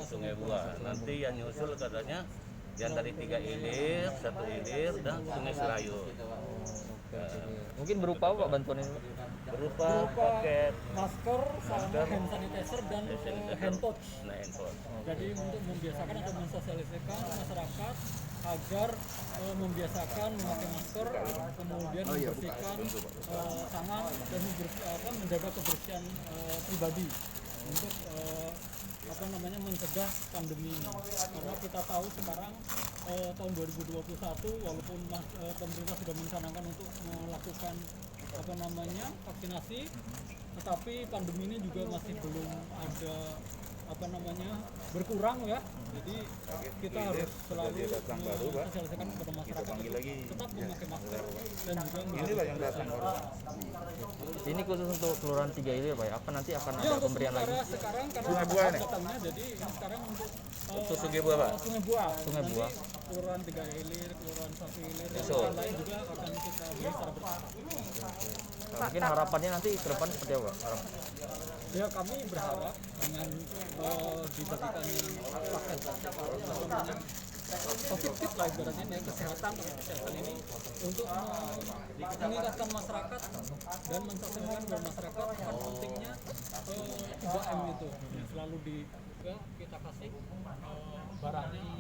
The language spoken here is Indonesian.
Sungai Buah. Nanti yang nyusul katanya yang dari 3 ilir, 1 ilir, dan Sungai Serayu. Mungkin berupa apa Pak bantuan ini? Berupa paket masker, sama hand sanitizer dan hand touch. Jadi untuk membiasakan atau mensosialisasikan masyarakat agar membiasakan memakai masker, kemudian membersihkan tangan dan menjaga kebersihan pribadi untuk mencegah pandemi ini. Karena kita tahu sekarang tahun 2021 walaupun pemerintah sudah mencanangkan untuk melakukan vaksinasi, tetapi pandemi ini juga masih belum ada berkurang ya. Jadi kita harus selalu mensosialisasikan kepada masyarakat untuk tetap memakai masker dan juga yang datang baru. Ini khusus untuk kelurahan 3 ilir Pak ya? Apa nanti akan ada pemberian lagi? Sekarang karena Sungai Buah ini? datangnya, jadi sekarang untuk Sungai Buah Pak? Sungai Buah. Sungai Buah. Kelurahan 3 ilir, kelurahan 1 ilir, dan lain juga akan kita beri secara bertahap. Mungkin harapannya nanti ke depan seperti apa? Ya kami berharap dengan dibagikannya paket positif lah ibaratnya kesehatan ini untuk meningkatkan masyarakat dan mensosialisasikan kepada masyarakat kan pentingnya 3M itu yang selalu kita kasih barangnya